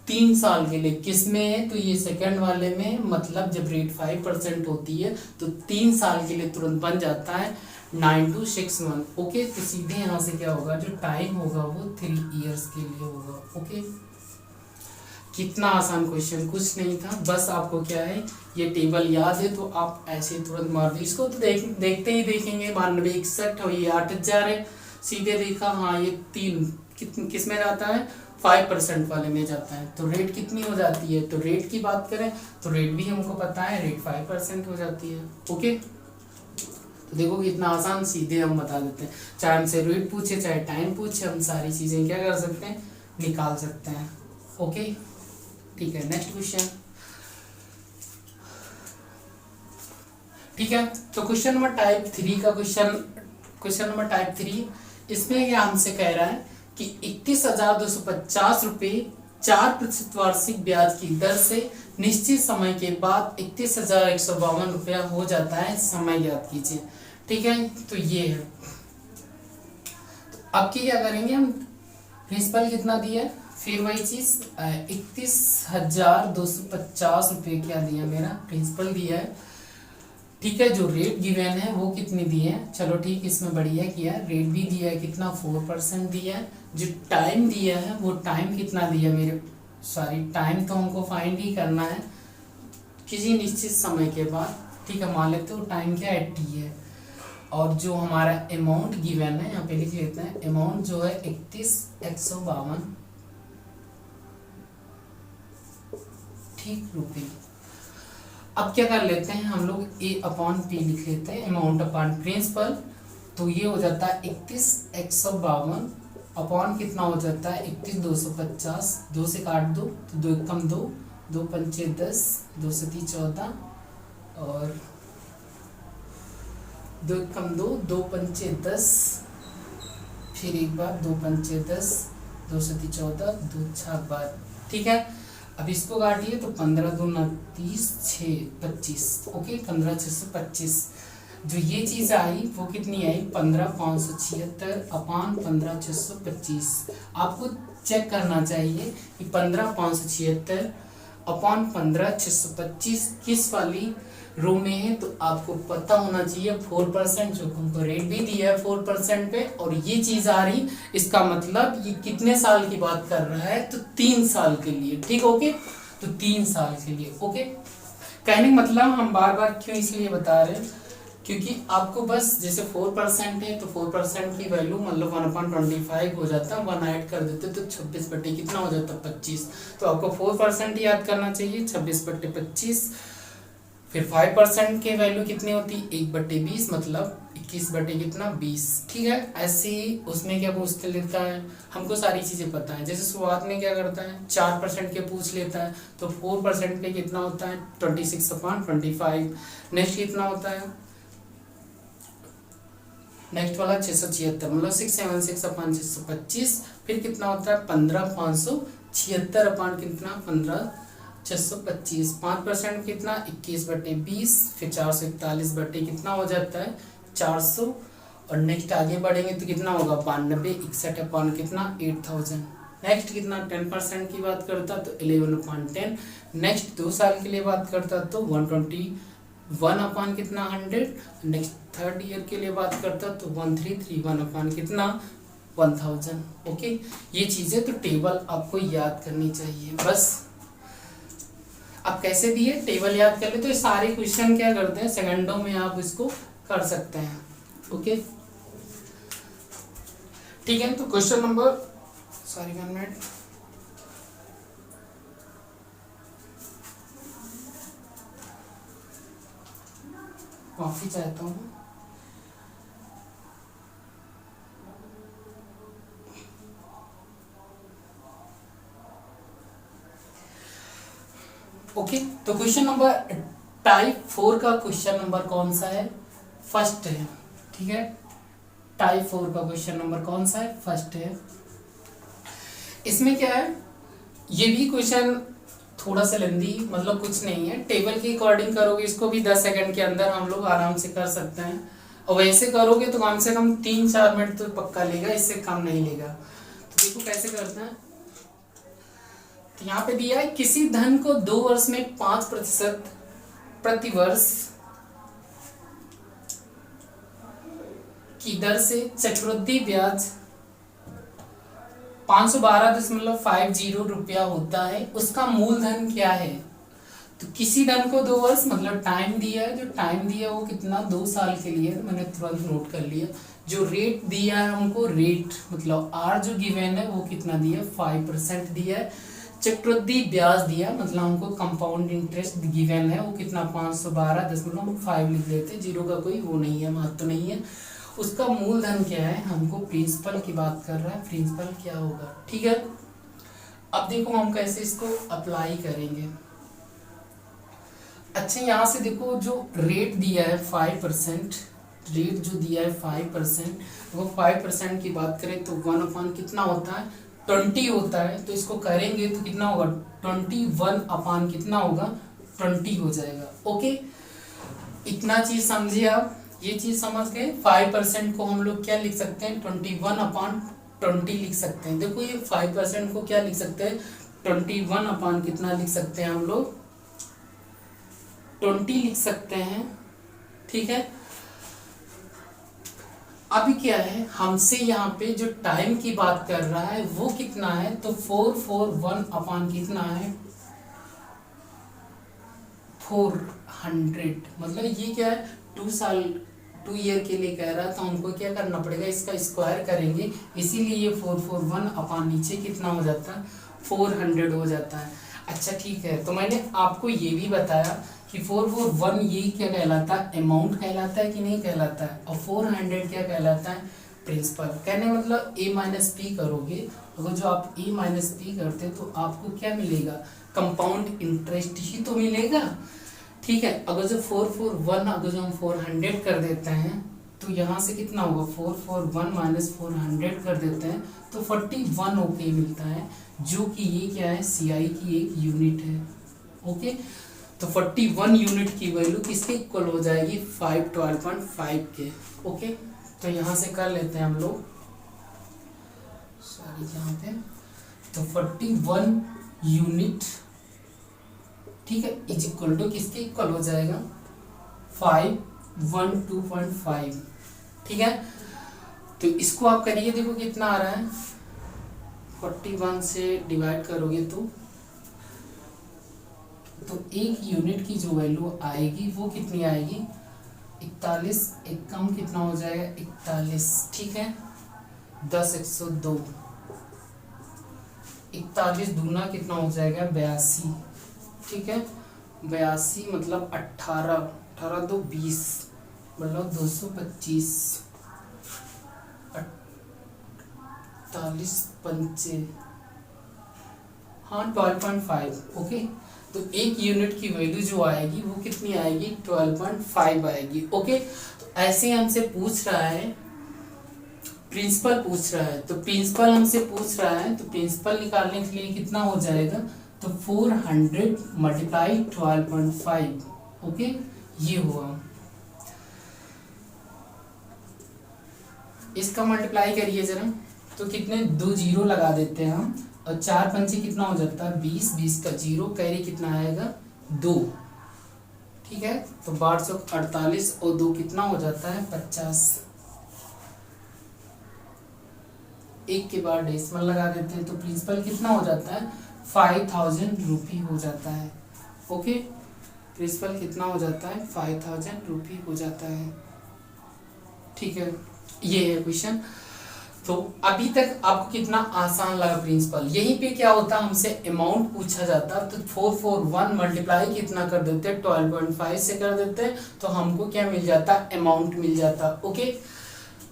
3 साल के लिए। किस में है, तो ये सेकंड वाले में, मतलब जब रेट 5% होती है तो 3 साल के लिए तुरंत बन जाता है 9261। ओके, तो सीधे यहाँ से क्या होगा, जो टाइम होगा वो 3 ईयर्स के लिए होगा। ओके, कितना आसान क्वेश्चन, कुछ नहीं था, बस आपको क्या है ये टेबल याद है तो आप ऐसे तुरंत मार दो इसको। तो देखते ही देखेंगे 9261 और ये 8000 है, सीधे देखा, हाँ ये 3 किस में जाता है 5% वाले में जाता है। तो रेट कितनी हो जाती है, तो रेट की बात करें तो रेट भी हमको पता है, रेट 5% हो जाती है। ओके, तो देखो कितना आसान, सीधे हम बता देते हैं। चाहे हमसे रेट पूछे चाहे टाइम पूछे, हम सारी चीजें क्या कर सकते हैं, निकाल सकते हैं। ओके, ठीक है, नेक्स्ट क्वेश्चन। ठीक है, तो क्वेश्चन नंबर टाइप 3 का क्वेश्चन नंबर टाइप 3, इसमें क्या हमसे कह रहा है कि 31,250 रुपये 4% वार्षिक ब्याज की दर से निश्चित समय के बाद 31,152 रुपया हो जाता है, समय ज्ञात कीजिए। ठीक है, तो ये है। तो अब की क्या करेंगे हम, प्रिंसिपल कितना दिया है, फिर वही चीज 31,250 रुपये क्या दिया, मेरा प्रिंसिपल दिया है। ठीक है, जो रेट गिवन है वो कितनी दी है, चलो ठीक, इसमें बढ़िया किया, रेट भी दिया है कितना 4% दिया है। जो टाइम दिया है वो टाइम कितना दिया मेरे, सॉरी टाइम तो हमको फाइंड ही करना है किसी निश्चित समय के बाद। ठीक है, मान लेते हो टाइम क्या है टी है। और जो हमारा अमाउंट गिवन है, यहाँ पे लिख लेते हैं, अमाउंट जो है 31,152 ठीक रुपये। अब क्या कर लेते हैं हम लोग, ए अपॉन पी लिख लेते हैं, अमाउंट अपॉन प्रिंसिपल। तो ये हो जाता है 31,152 अपॉन कितना हो जाता है 31,250, 2 से काट दो तो 2 कम 2, 2 पंचे 10, 2 से 14 और 2 कम 2, 2 पंचे 10, फिर एक बार 2 पंचे 10, 2 से 14, 2 6 12। ठीक है, अब इसको काटिए तो 15 दूना 30, 6 25। ओके, 15,625। जो ये चीज आई वो कितनी आई 15,576 अपान 15,625। आपको चेक करना चाहिए कि 15,576 अपान 15,625 किस वाली रो में है। तो आपको पता होना चाहिए 4%, जो हमको रेट भी दिया है 4% पे, और ये चीज आ रही, इसका मतलब ये कितने साल की बात कर रहा है, तो 3 साल के लिए। ठीक, ओके, तो 3 साल के लिए। ओके, कहने का मतलब हम बार बार क्यों इसलिए बता रहे हैं, क्योंकि आपको बस जैसे 4% है तो 4% की वैल्यू मतलब 1/25 हो जाता है, 1 ऐड कर देते तो 26 बटे कितना हो जाता है 25। तो आपको 4% याद करना चाहिए, 26 बटे 25। फिर 5% के वैल्यू कितनी होती है 1/20, मतलब 21 बटे कितना 20। ठीक है, ऐसे ही उसमें क्या पूछते लेता है, हमको सारी चीजें पता है। जैसे शुरुआत में क्या करता है 4% के पूछ लेता है, तो 4% पे कितना होता है 26/25। नेक्स्ट कितना होता है, नेक्स्ट वाला 676, मतलब 676/625। फिर कितना होता है 15,576 अपान कितना 15,625। 5% कितना 21/20। फिर 441 बटे कितना हो जाता है 400, और नेक्स्ट आगे बढ़ेंगे तो कितना होगा 92 61 अपॉन कितना 8000। नेक्स्ट कितना 10% की बात करता तो 11/10। नेक्स्ट 2 साल के लिए बात करता तो 121 अपॉन कितना 100। नेक्स्ट थर्ड ईयर के लिए बात करता तो 1331 अपॉन कितना 1000। ओके, ये चीज़ें तो टेबल आपको याद करनी चाहिए बस। अब कैसे दिए टेबल याद कर ले तो ये सारे क्वेश्चन क्या करते हैं सेकंडों में आप इसको कर सकते हैं। ओके ठीक है, तो क्वेश्चन नंबर 1 मिनट कॉफी चाहता हूँ। ओके तो क्वेश्चन नंबर टाइप 4 का क्वेश्चन नंबर कौन सा है? फर्स्ट है। ठीक है, टाइप 4 का क्वेश्चन नंबर कौन सा है? फर्स्ट है। इसमें क्या है, ये भी क्वेश्चन थोड़ा सा लेंदी, मतलब कुछ नहीं है, टेबल के अकॉर्डिंग करोगे इसको भी 10 सेकंड के अंदर हम लोग आराम से कर सकते हैं, और वैसे करोगे तो कम से कम 3-4 मिनट तो पक्का लेगा, इससे कम नहीं लेगा। तो देखो कैसे करते हैं। तो यहाँ पे दिया है किसी धन को 2 वर्ष में 5% प्रति वर्ष की दर से चक्रवृद्धि ब्याज 512.50 रुपया होता है, उसका मूलधन क्या है? तो किसी धन को 2 वर्ष मतलब टाइम दिया है, जो टाइम दिया है वो कितना 2 साल के लिए, तो मैंने तुरंत नोट कर लिया। जो रेट दिया है हमको, रेट मतलब आर जो गिवन है वो कितना दिया है 5% दिया है। चक्रवृद्धि ब्याज दिया मतलब हमको कंपाउंड इंटरेस्ट गिवन है वो कितना 512.5 लिख देते, जीरो का कोई वो नहीं है, महत्व नहीं है। उसका मूलधन क्या है, हमको प्रिंसिपल की बात कर रहा है, प्रिंसिपल क्या होगा। ठीक है, अब देखो हम कैसे इसको अप्लाई करेंगे। अच्छा यहाँ से देखो जो रेट दिया है 5%, रेट जो दिया है 5%, वो 5% की बात करें तो 1 अपॉन कितना होता है 20 होता है, तो इसको करेंगे तो कितना होगा 21 अपॉन कितना होगा 20 हो जाएगा। ओके, इतना चीज समझिए आप, ये चीज समझ गए। 5% को हम लोग क्या लिख सकते हैं 21 अपॉन 20 लिख सकते हैं। देखो ये 5% को क्या लिख सकते हैं 21 अपॉन कितना लिख सकते हैं हम लोग 20 लिख सकते हैं। ठीक है, अभी क्या है हमसे यहाँ पे जो टाइम की बात कर रहा है वो कितना है, तो 441 अपॉन कितना है 400, मतलब ये क्या है 2 ईयर के लिए कह रहा है, तो हमको क्या करना पड़ेगा इसका स्क्वायर करेंगे, इसीलिए ये 441 अपॉन नीचे कितना हो जाता है 400 हो जाता है। अच्छा ठीक है, तो मैंने आपको ये भी बताया कि 441 ये क्या कहलाता है अमाउंट कहलाता है कि नहीं कहलाता है, और 400 क्या कहलाता है प्रिंसिपल। कहने मतलब a माइनस पी करोगे, अगर जो आप a माइनस पी करते तो आपको क्या मिलेगा कंपाउंड इंटरेस्ट ही तो मिलेगा। ठीक है, अगर जो 441 अगर जो हम 400 कर देते हैं तो यहाँ से कितना होगा 441 माइनस 400 कर देते हैं तो 41 ओके मिलता है, जो कि ये क्या है CI की एक यूनिट है। ओके, तो 41 यूनिट की वैल्यू किसके इक्वल हो जाएगी 512.5 के। ओके, तो यहाँ से कर लेते हैं हम लोग सॉरी यहाँ पे, तो 41 यूनिट ठीक है इज इक्वल टू किसके इक्वल हो जाएगा 512.5। ठीक है, तो इसको आप करिए, देखो कितना आ रहा है 41 से डिवाइड करोगे तो 1 यूनिट की जो वैल्यू आएगी वो कितनी आएगी 41, एक कम कितना हो जाएगा 41। ठीक है, 10 102, 41 दूना कितना हो जाएगा 82। ठीक है, 82 मतलब 18, 18 2 20 मतलब 225, 48 पंचे हाँ 12.5। ओके, तो 1 यूनिट की वैल्यू जो आएगी वो कितनी आएगी 12.5 आएगी। ओके, तो ऐसे हमसे पूछ रहा है प्रिंसिपल पूछ रहा है, तो प्रिंसिपल हमसे पूछ रहा है तो प्रिंसिपल निकालने के लिए कितना हो जाएगा तो 400 मल्टीप्लाई 12.5। ओके, ये हुआ। इसका मल्टीप्लाई करिए जरा, तो कितने 2 जीरो लगा देते हैं हम, और 4 पंचे कितना हो जाता है 20, 20 का जीरो, कैरी कितना आएगा 2, ठीक है। तो 1248 और 2 कितना हो जाता है 50, एक के बाद डेसिमल लगा देते हैं, तो प्रिंसिपल कितना हो जाता है 5000 रुपी हो जाता है। ओके, प्रिंसिपल कितना हो जाता है 5000 रुपी हो जाता है, ठीक है। ये है क्वेश्चन। तो अभी तक आपको कितना आसान लगा प्रिंसिपल। यहीं पे क्या होता है, हमसे अमाउंट पूछा जाता है, तो 441 मल्टीप्लाई कितना कर देते हैं 12.5 से कर देते हैं, तो हमको क्या मिल जाता है अमाउंट मिल जाता। ओके,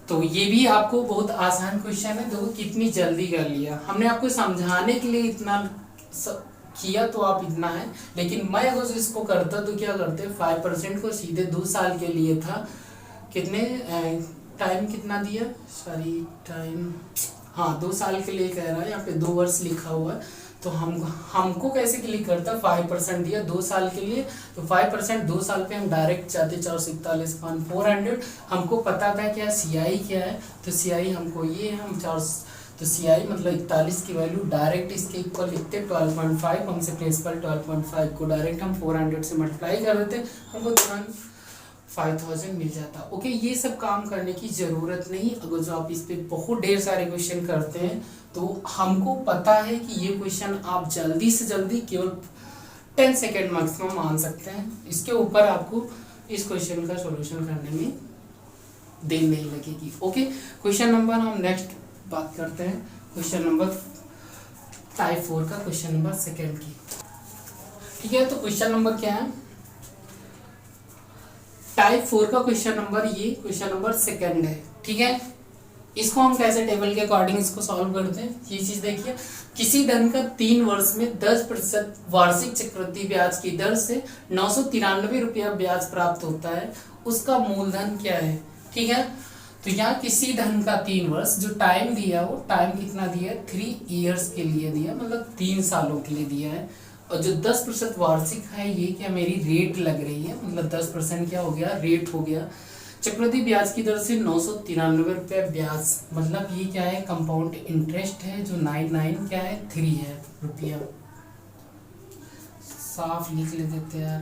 तो ये भी आपको बहुत आसान क्वेश्चन है। देखो कितनी जल्दी कर लिया हमने, आपको समझाने के लिए इतना किया तो आप इतना है, लेकिन मैं अगर इसको करता तो क्या करते 5% को सीधे 2 साल के लिए था, कितने टाइम कितना दिया, सॉरी टाइम, हाँ 2 साल के लिए कह रहा है, यहाँ पे 2 वर्ष लिखा हुआ है, तो हमको कैसे क्लिक करता 5% दिया 2 साल के लिए, तो 5% 2 साल पे हम डायरेक्ट जाते 441,400। हमको पता था क्या CI क्या है, तो CI हमको ये हम 4, तो CI मतलब 41 की वैल्यू डायरेक्ट इसके इक्वल लिखते 12.5, हमसे प्रिंसिपल 12.5 को डायरेक्ट हम 400 से मल्टीप्लाई कर देते, हमको तुरंत 5000 मिल जाता। ओके, ये सब काम करने की ज़रूरत नहीं। अगर जो आप इस पे बहुत ढेर सारे क्वेश्चन करते हैं, तो हमको पता है कि ये क्वेश्चन आप जल्दी से जल्दी केवल 10 सेकेंड मैक्सिमम मान सकते हैं, इसके ऊपर आपको इस क्वेश्चन का सॉल्यूशन करने में देर नहीं लगेगी। ओके, क्वेश्चन नंबर हम नेक्स्ट बात करते हैं, क्वेश्चन नंबर टाइप 4 का, क्वेश्चन नंबर 2 की, ठीक है। तो क्वेश्चन नंबर क्या है, टाइप 4 का क्वेश्चन नंबर, ये क्वेश्चन नंबर 2 है, ठीक है। इसको हम कैसे टेबल के अकॉर्डिंग इसको सॉल्व करते हैं, ये चीज देखिए। किसी धन का 3 वर्ष में 10% वार्षिक चक्रवृद्धि ब्याज की दर से 993 रुपया ब्याज प्राप्त होता है, उसका मूलधन क्या है, ठीक है। तो यहाँ किसी धन का 3 वर्ष, जो टाइम दिया वो टाइम कितना दिया 3 ईयर्स के लिए दिया, मतलब 3 सालों के लिए दिया है, और जो 10% वार्षिक है ये क्या मेरी रेट लग रही है, मतलब 10% क्या हो गया रेट हो गया। चक्रवृद्धि ब्याज की दर से 993 रुपये ब्याज, मतलब ये क्या है कंपाउंड इंटरेस्ट है, जो 99 क्या है 3 है रुपया, साफ लिख ले देते हैं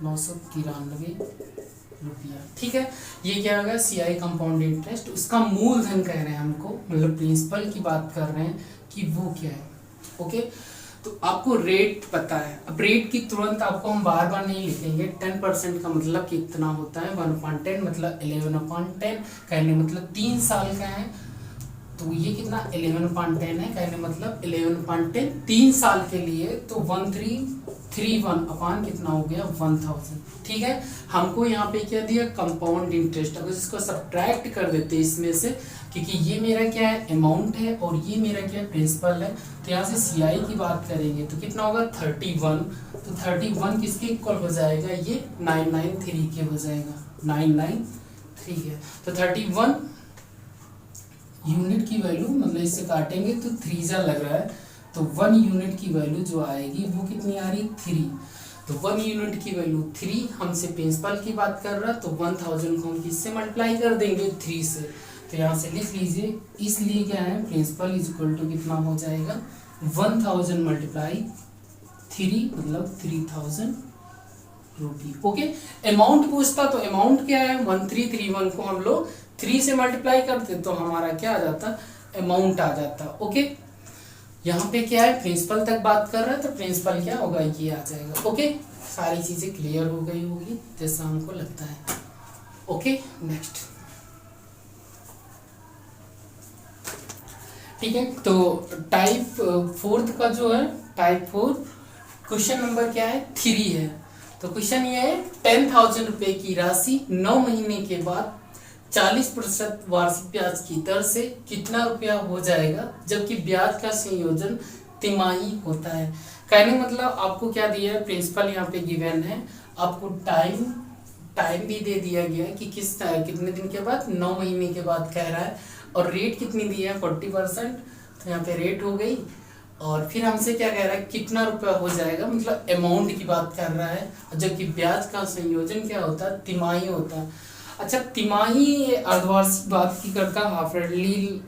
993 रुपया, ठीक है। ये क्या होगा CI कंपाउंड इंटरेस्ट, उसका मूलधन कह रहे हैं हमको, मतलब प्रिंसिपल की बात कर रहे हैं कि वो क्या है। ओके, तो आपको रेट पता है, अब रेट की तुरंत आपको हम बार बार नहीं लिखेंगे। 10% का मतलब कितना होता है 1/10, मतलब 11/10, कहने मतलब 3 साल का है, तो ये कितना 11/10 है, कहने मतलब 11/10 3 साल के लिए, तो 1331 अपान कितना हो गया 1000, ठीक है। हमको यहाँ पे क्या दिया कंपाउंड इंटरेस्ट, अगर इसको सब्ट्रैक्ट कर देते इसमें से, क्योंकि ये मेरा क्या है अमाउंट है और ये मेरा क्या है प्रिंसिपल है, तो यहाँ से CI की बात करेंगे तो कितना होगा 31, तो 31 किसके इक्वल हो जाएगा, ये 993 के हो जाएगा, 993 है, तो 31 यूनिट की वैल्यू, मतलब इससे काटेंगे तो 3 जा लग रहा है, तो 1 यूनिट की वैल्यू जो आएगी वो कितनी आ रही 3, तो 1 यूनिट की वैल्यू 3, हमसे प्रिंसिपल की बात कर रहा है, तो 1000 को हम किससे मल्टीप्लाई कर देंगे 3 से, तो यहाँ से लिख लीजिए, इसलिए क्या है प्रिंसिपल इज इक्वल टू कितना हो जाएगा 1000 मल्टीप्लाई 3, मतलब 3000 रुपी। ओके, अमाउंट पूछता तो अमाउंट क्या है 1331 को हम लोग 3 से मल्टीप्लाई करते तो हमारा क्या आ जाता अमाउंट आ जाता। ओके, यहाँ पे क्या है प्रिंसिपल तक बात कर रहा है, तो प्रिंसिपल क्या होगा ये आ जाएगा। ओके, सारी चीजें क्लियर हो गई होगी जैसा हमको लगता है। ओके, नेक्स्ट, ठीक है। तो टाइप 4 का जो है टाइप 4 क्वेश्चन नंबर क्या है 3 है। तो क्वेश्चन ये है 10,000 रुपए की राशि 9 महीने के बाद 40% वार्षिक ब्याज की दर से कितना रुपया हो जाएगा, जबकि ब्याज का संयोजन तिमाही होता है। कहने मतलब आपको क्या दिया है प्रिंसिपल यहाँ पे गिवन है, आपको टाइम भी दे दिया गया है कि कितने दिन के बाद 9 महीने के बाद कह रहा है, और रेट कितनी दी है 40%, तो यहाँ पे रेट हो गई, और फिर हमसे क्या कह रहा है कितना रुपया हो जाएगा, मतलब अमाउंट की बात कर रहा है, जबकि ब्याज का संयोजन क्या होता है तिमाही होता है। अच्छा, तिमाही अर्धवार्षिक बात की करता है, हाफ ईयरली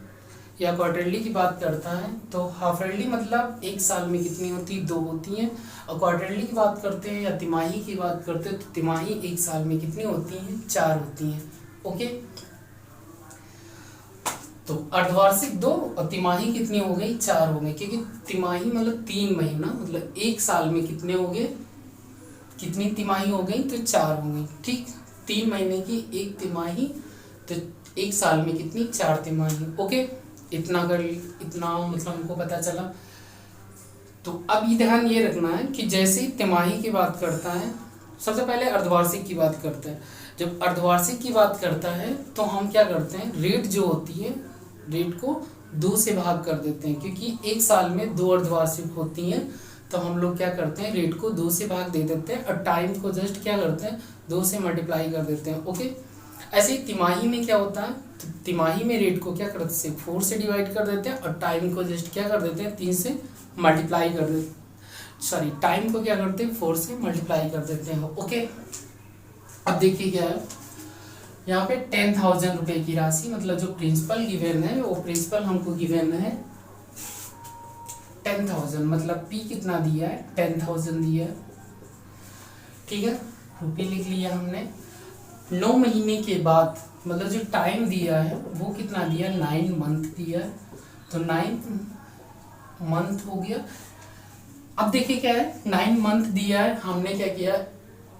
या क्वार्टरली की बात करता है। तो हाफ ईयरली मतलब एक साल में कितनी होती है, 2 होती हैं। और क्वार्टरली की बात करते हैं या तिमाही की बात करते हैं तो तिमाही एक साल में कितनी होती हैं, 4 होती हैं। ओके, तो अर्धवार्षिक 2 और तिमाही कितनी हो गई, 4 हो गई, क्योंकि तिमाही मतलब 3 महीना, मतलब एक साल में कितने हो गए, कितनी तिमाही हो गई, तो 4 हो गई। ठीक, 3 महीने की एक तिमाही, तो एक साल में कितनी, 4 तिमाही। ओके, इतना मतलब हमको पता चला। तो अब ध्यान ये रखना है कि जैसे ही तिमाही की बात करता है, सबसे पहले अर्धवार्षिक की बात करता है। जब अर्धवार्षिक की बात करता है तो हम क्या करते हैं, रेट जो होती है, रेट को 2 से भाग कर देते हैं, क्योंकि एक साल में 2 अर्धवार्षिक होती हैं। तो हम लोग क्या करते हैं, रेट को 2 से भाग दे देते हैं और टाइम को जस्ट क्या करते हैं, 2 से मल्टीप्लाई कर देते हैं। ओके, ऐसे ही तिमाही में क्या होता है, तो तिमाही में रेट को क्या करते हैं, 4 से डिवाइड कर देते हैं और टाइम को जस्ट क्या कर देते हैं, 3 से मल्टीप्लाई कर देते, सॉरी टाइम को क्या करते हैं, 4 से मल्टीप्लाई कर देते हैं। ओके, अब देखिए क्या है यहाँ पे, 10,000 रुपए की राशि, मतलब जो प्रिंसिपल गिवन है वो प्रिंसिपल हमको गिवन है 10,000, मतलब पी कितना दिया है, 10,000 दिया है। ठीक है, रुपये लिख लिया हमने। 9 महीने के बाद मतलब जो टाइम दिया है वो कितना दिया, 9 मंथ दिया है, तो 9 मंथ हो गया। अब देखिए क्या है, 9 मंथ दिया है, हमने क्या किया,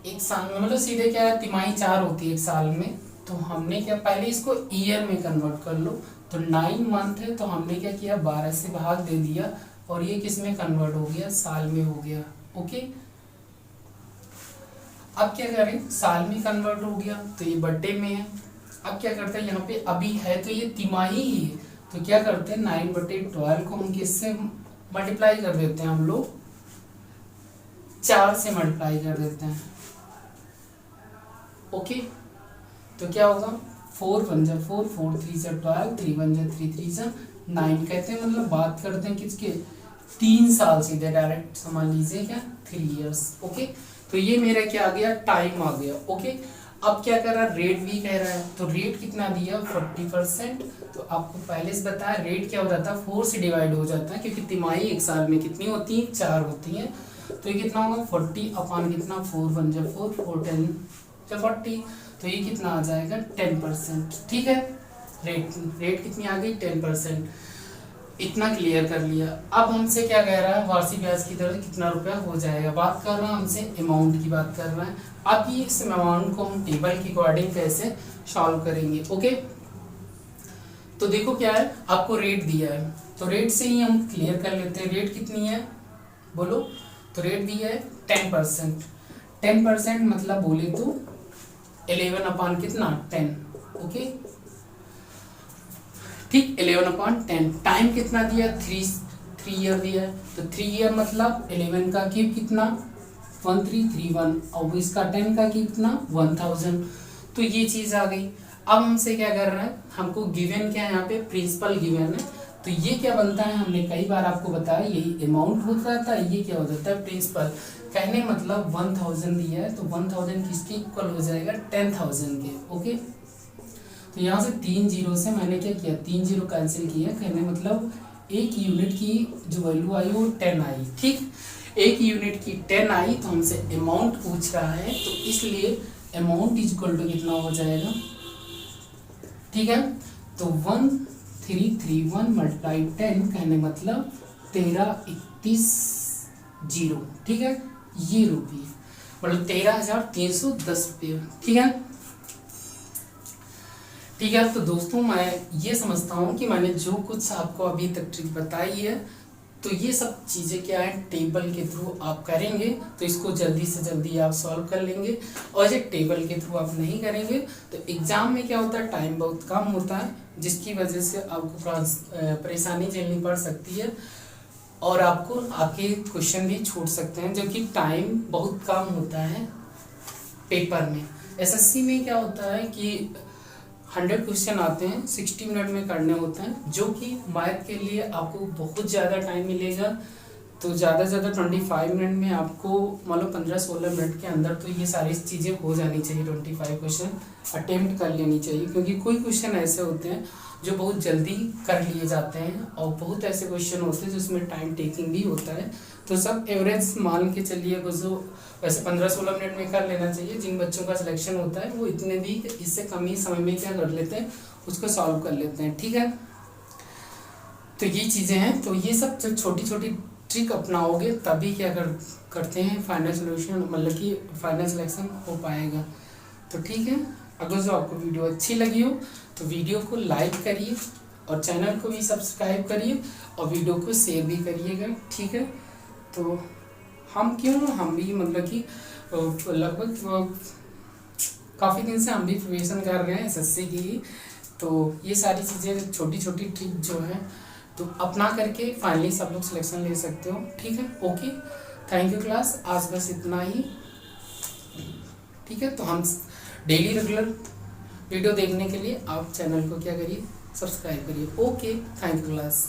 एक साल में मतलब सीधे क्या है, तिमाही 4 होती है एक साल में, तो हमने क्या, पहले इसको ईयर में कन्वर्ट कर लो। तो 9 मंथ है तो हमने क्या किया, 12 से भाग दे दिया और ये किस में कन्वर्ट हो गया, साल में हो गया। ओके, अब क्या करें, साल में कन्वर्ट हो गया तो ये बट्टे में है। अब क्या करते हैं, यहाँ पे अभी है तो ये तिमाही ही है, तो क्या करते हैं, 9/12 को हम किससे मल्टीप्लाई कर देते हैं, हम लोग 4 से मल्टीप्लाई कर देते हैं। ओके, तो क्या होगा, 4 1 जा 4, 4 3 जा 12, 3 1 जा 3 3 जा 9 कहते हैं, मतलब बात करते हैं किसके, 3 साल, सीधे डायरेक्ट समझ लीजिए क्या, 3 इयर्स। ओके, तो ये मेरा क्या आ गया, टाइम आ गया। ओके, अब क्या कर रहा है, रेट भी कह रहा है, तो रेट कितना दिया, 40%। तो आपको पहले से बताया रेट क्या हो जाता है, 4 से डिवाइड हो जाता है, क्योंकि तिमाही एक साल में कितनी होती है, 4 होती हैं। तो ये कितना होगा, 40 अपॉन कितना, 4 1 जा 4, 4 10 जा 40, तो ये कितना आ जाएगा, 10%। ठीक है, रेट कितनी आ गई, 10%। इतना क्लियर कर लिया। अब हमसे क्या कह रहा है, वार्षिक ब्याज की दर कितना रुपया हो जाएगा, बात कर रहा है हमसे अमाउंट की बात कर रहा है। अब ये इस अमाउंट को हम टेबल के अकॉर्डिंग कैसे सॉल्व करेंगे। ओके, तो देखो क्या है, आपको रेट दिया है तो रेट से ही हम क्लियर कर लेते हैं। रेट कितनी है बोलो, तो रेट दिया है 10%। 10% मतलब बोले तो 11 अपॉन कितना, 10। ओके, ठीक, 11/10। टाइम कितना दिया, 3 ईयर दिया है, तो 3 ईयर मतलब 11 का क्यूब कितना, 1331, और इसका 10 का क्यूब कितना, 1000। तो ये चीज़ आ गई। अब हमसे क्या कर रहा है, हमको गिवन क्या है, यहाँ पे प्रिंसिपल गिवन है, तो ये क्या बनता है, हमने कई बार आपको बताया यही अमाउंट होता है, ये क्या हो जाता है, प्रिंसिपल। कहने मतलब 1000 दिया है, तो 1000 किसके इक्वल हो जाएगा, 10,000 के। ओके, तो यहाँ से 3 जीरो से मैंने क्या किया, 3 जीरो कैंसिल किया, कहने मतलब एक यूनिट की जो वैल्यू आई वो 10 आई। ठीक, एक यूनिट की 10 आई, तो हमसे अमाउंट पूछ रहा है, तो इसलिए अमाउंट इज इक्वल टू कितना हो जाएगा। ठीक है, तो 1331 मल्टीप्लाई 10, कहने मतलब 1331 ठीक है, ये रुपये मतलब 13,310 रुपये। ठीक है, ठीक है। तो दोस्तों मैं ये समझता हूँ कि मैंने जो कुछ आपको अभी तक ट्रिक बताई है, तो ये सब चीज़ें क्या है, टेबल के थ्रू आप करेंगे तो इसको जल्दी से जल्दी आप सॉल्व कर लेंगे। और ये टेबल के थ्रू आप नहीं करेंगे तो एग्ज़ाम में क्या होता है, टाइम बहुत कम होता है, जिसकी वजह से आपको परेशानी झेलनी पड़ सकती है और आपको आपके क्वेश्चन भी छूट सकते हैं, जो कि टाइम बहुत कम होता है पेपर में। एसएससी में क्या होता है कि 100 क्वेश्चन आते हैं, 60 मिनट में करने होते हैं, जो कि मैथ के लिए आपको बहुत ज़्यादा टाइम मिलेगा तो ज़्यादा से ज़्यादा 25 मिनट में आपको मान लो 15-16 मिनट के अंदर तो ये सारी चीज़ें हो जानी चाहिए। 25 क्वेश्चन अटेम्प्ट कर लेनी चाहिए, क्योंकि कोई क्वेश्चन ऐसे होते हैं जो बहुत जल्दी कर लिए जाते हैं और बहुत ऐसे क्वेश्चन होते हैं जिसमें टाइम टेकिंग भी होता है। तो सब एवरेज मान के चलिए कुछ जो वैसे 15-16 मिनट में कर लेना चाहिए। जिन बच्चों का सिलेक्शन होता है वो इतने भी इससे कम ही समय में क्या कर लेते हैं, उसको सॉल्व कर लेते हैं। ठीक है, तो ये चीज़ें हैं। तो ये सब जो छोटी छोटी ट्रिक अपनाओगे तभी क्या करते हैं फाइनल सोल्यूशन, मतलब कि फाइनल सिलेक्शन हो पाएगा। तो ठीक है, अगर जो आपको वीडियो अच्छी लगी हो तो वीडियो को लाइक करिए और चैनल को भी सब्सक्राइब करिए और वीडियो को शेयर भी करिएगा। ठीक है, तो हम भी मतलब कि लगभग काफ़ी दिन से हम भी प्रिपरेशन कर रहे हैं एसएससी की। तो ये सारी चीज़ें छोटी छोटी ट्रिक जो है तो अपना करके फाइनली सब लोग सिलेक्शन ले सकते हो। ठीक है, ओके, थैंक यू क्लास, आज बस इतना ही। ठीक है, तो हम डेली रेगुलर वीडियो देखने के लिए आप चैनल को क्या करिए, सब्सक्राइब करिए। Okay, thank you class.